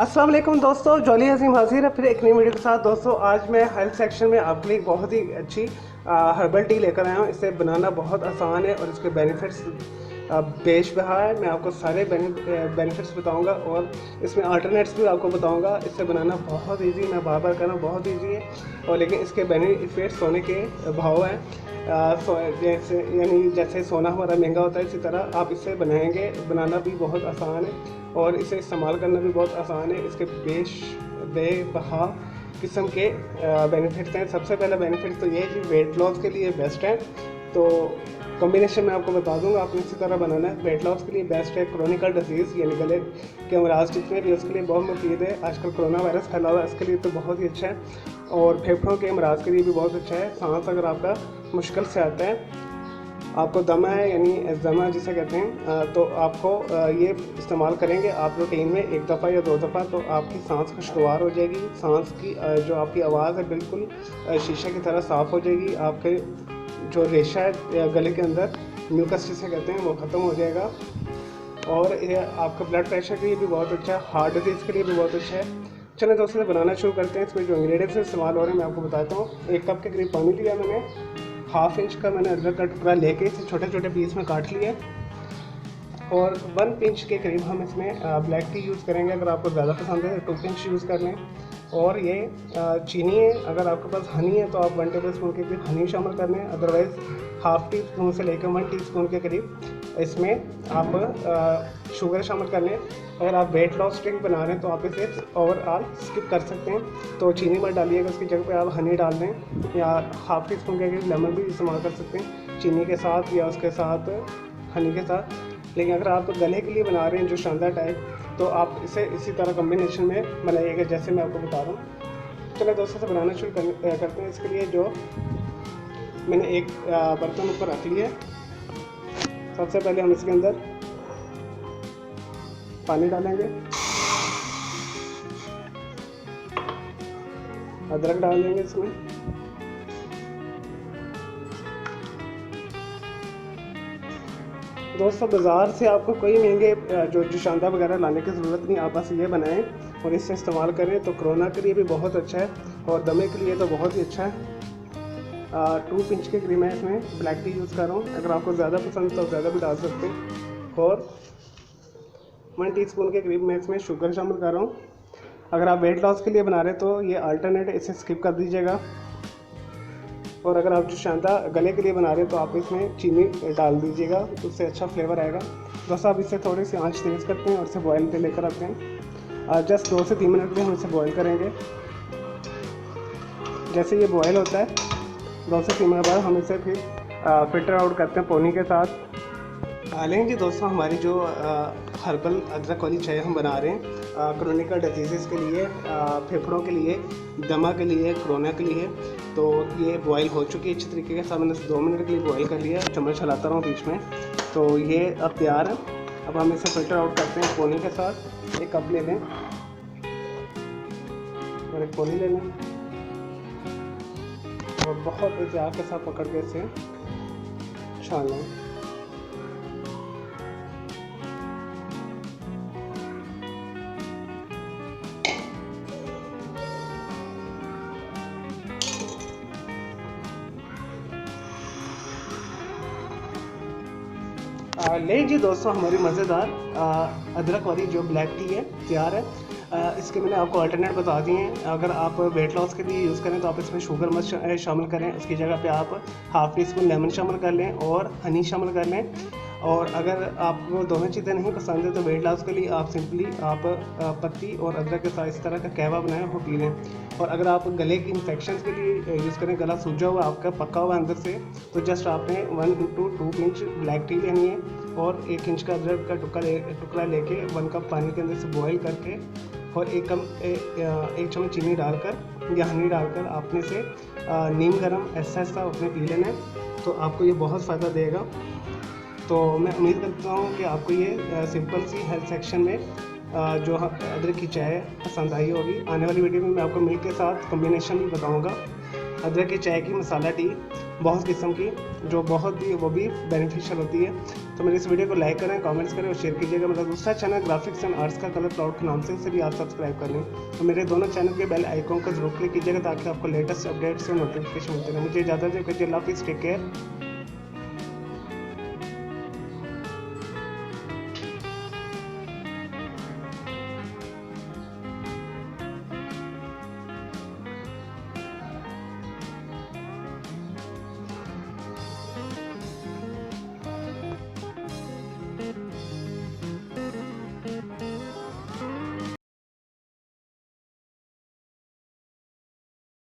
अस्सलाम वालेकुम दोस्तों, जॉली हसीम हाजिर है फिर एक नई वीडियो के साथ। दोस्तों आज मैं हेल्थ सेक्शन में आपके लिए बहुत ही अच्छी हर्बल टी लेकर आया हूँ। इसे बनाना बहुत आसान है और इसके बेनिफिट्स बेशबहा है। मैं आपको सारे बेनिफिट्स बताऊंगा और इसमें अल्टरनेट्स भी आपको बताऊंगा। इसे बनाना बहुत इजी, मैं बार बार करना बहुत इजी है और लेकिन इसके बेनिफिट्स सोने के भाव हैं। जैसे सोना हमारा महंगा होता है, इसी तरह आप इसे बनाएंगे, बनाना भी बहुत आसान है और इसे इस्तेमाल करना भी बहुत आसान है। इसके बेबहा किस्म के बेनिफिट्स हैं। सबसे पहला बेनिफिट तो ये है कि वेट लॉस के लिए बेस्ट है। तो कॉम्बिनेशन मैं आपको बता दूंगा, आपने इसी तरह बनाना है। वेट लॉस के लिए बेस्ट है। क्रोनिकल डिजीज़ यानी गले के अमराज जितने भी उसके लिए बहुत मुफीद है। आजकल कोरोना वायरस फैला हुआ है, इसके लिए तो बहुत ही अच्छा है और फेफड़ों के अमराज के लिए भी बहुत अच्छा है। सांस अगर आपका मुश्किल से आता है, आपको दमा है यानी एज़मा जिसे कहते हैं, तो आपको ये इस्तेमाल करेंगे आप रूटीन में 1 दफ़ा या 2 दफ़ा, तो आपकी सांस खुशगवार हो जाएगी। सांस की जो आपकी आवाज़ है बिल्कुल शीशे की तरह साफ़ हो जाएगी। आपके जो रेशा है गले के अंदर, म्यूकस जिसे कहते हैं, वो ख़त्म हो जाएगा और ये आपका ब्लड प्रेशर के लिए भी बहुत अच्छा है, हार्ट डिजीज़ के लिए भी बहुत अच्छा है। चलें दोस्तों बनाना शुरू करते हैं। इसमें जो इंग्रेडिएंट्स इस्तेमाल हो रहे हैं मैं आपको बताता हूँ। 1 कप के करीब पानी लिया मैंने, 1/2 इंच का मैंने अदरक का टुकड़ा लेके इसे छोटे छोटे पीस में काट लिया और 1 पिंच के करीब हम इसमें ब्लैक टी यूज़ करेंगे। अगर आपको ज़्यादा पसंद है तो 2 पिंच यूज़ कर लें। और ये चीनी है, अगर आपके पास हनी है तो आप 1 टेबल स्पून के करीब हनी शामिल कर लें। अदरवाइज़ 1/2 टी स्पून से लेकर 1 टीस्पून के करीब इसमें आप शुगर शामिल कर लें। अगर आप वेट लॉस ड्रिंक बना रहे हैं तो आप इसे ओवरऑल स्किप कर सकते हैं, तो चीनी मत डालिएगा, उसकी जगह पे आप हनी डाल दें या 1/2 टी स्पून के करीब लेमन भी इस्तेमाल कर सकते हैं चीनी के साथ या उसके साथ हनी के साथ। लेकिन अगर आप गले के लिए बना रहे हैं जो शानदार टाइप, तो आप इसे इसी तरह कॉम्बिनेशन में बनाइएगा जैसे मैं आपको बता रहा हूँ। चलो दोस्तों से बनाना शुरू करते हैं। इसके लिए जो मैंने एक बर्तन ऊपर रख लिया है, सबसे पहले हम इसके अंदर पानी डालेंगे, अदरक डाल देंगे इसमें, दोस्तों बाज़ार से आपको कोई महंगे जो शानदा वगैरह लाने की ज़रूरत नहीं, आप बस ये बनाएं और इससे इस्तेमाल करें तो कोरोना के लिए भी बहुत अच्छा है और दमे के लिए तो बहुत ही अच्छा है। 2 पिंच के करीब मैं इसमें ब्लैक टी यूज़ कर रहा हूँ। अगर आपको ज़्यादा पसंद तो ज़्यादा भी डाल सकते हैं। और 1 टीस्पून के करीब मैं इसमें शुगर शामिल कर रहा हूँ। अगर आप वेट लॉस के लिए बना रहे हैं तो ये अल्टरनेट है, इसे स्किप कर दीजिएगा। और अगर आप जो शानदा गले के लिए बना रहे हैं तो आप इसमें चीनी डाल दीजिएगा, तो उससे अच्छा फ्लेवर आएगा। दोस्तों आप इसे थोड़ी सी आंच तेज़ करते हैं और इसे बॉयल पे लेकर आते हैं। जस्ट 2 से 3 मिनट में हम इसे बॉयल करेंगे। जैसे ये बॉयल होता है 2 से 3 मिनट बाद हम इसे फिर फिल्टर आउट करते हैं पानी के साथ। लेकिन जी दोस्तों हमारी जो हर्बल अदरक वाली चाय हम बना रहे हैं क्रोनिकल डिजीज़ के लिए, फेफड़ों के लिए, दमा के लिए, कोरोना के लिए, तो ये बॉयल हो चुकी है अच्छी तरीके के साथ। मैंने 2 मिनट के लिए बॉयल कर लिया, चम्मच चलाता रहा हूँ बीच में, तो ये अब तैयार है। अब हम इसे फिल्टर आउट करते हैं पानी के साथ। 1 कप ले लें और एक पानी ले लें और बहुत एहतियात के साथ पकड़ के इसे छान लें। ले जी दोस्तों हमारी मज़ेदार अदरक वाली जो ब्लैक टी है तैयार है। इसके मैंने आपको अल्टरनेट बता दिए हैं। अगर आप वेट लॉस के लिए यूज़ करें तो आप इसमें शुगर मत शामिल करें, उसकी जगह पे आप 1/2 टीस्पून लेमन शामिल कर लें और हनी शामिल कर लें। और अगर आपको दोनों चीज़ें नहीं पसंद है तो वेट लॉस के लिए आप सिंपली आप पत्ती और अदरक के साथ इस तरह का कहवा बनाएं वो पी लें। और अगर आप गले की इन्फेक्शन के लिए यूज़ करें, गला सूजा हुआ आपका पका हुआ अंदर से, तो जस्ट आपने 1 to 2 पिंच ब्लैक टी लेनी है और 1 इंच का अदरक का टुकड़ा लेके 1 कप पानी के अंदर से बॉयल करके और 1 चम्मच चीनी डालकर या हनी डालकर आपने से नीम गर्म ऐसा अपने पी लेना है, तो आपको ये बहुत फ़ायदा देगा। तो मैं उम्मीद करता हूँ कि आपको ये सिंपल सी हेल्थ सेक्शन में जो अदरक की चाय पसंद आई होगी। आने वाली वीडियो में मैं आपको मिल्क के साथ कॉम्बिनेशन भी बताऊँगा। अदरक की चाय की मसाला टी बहुत किस्म की, जो बहुत ही वो भी बेनिफिशियल होती है। तो मेरे इस वीडियो को लाइक करें, कमेंट्स करें और शेयर कीजिएगा। मेरा दूसरा चैनल ग्राफिक्स एंड आर्ट्स का कलर क्लाउड के नाम से, इसे भी आप सब्सक्राइब कर लें। तो मेरे दोनों चैनल के बेल आइकॉन को जरूर क्लिक कीजिएगा ताकि आपको लेटेस्ट अपडेट्स और नोटिफिकेशन मिलते रहे। मुझे इजाज़त दीजिए, अल्लाह हाफिज़, टेक केयर।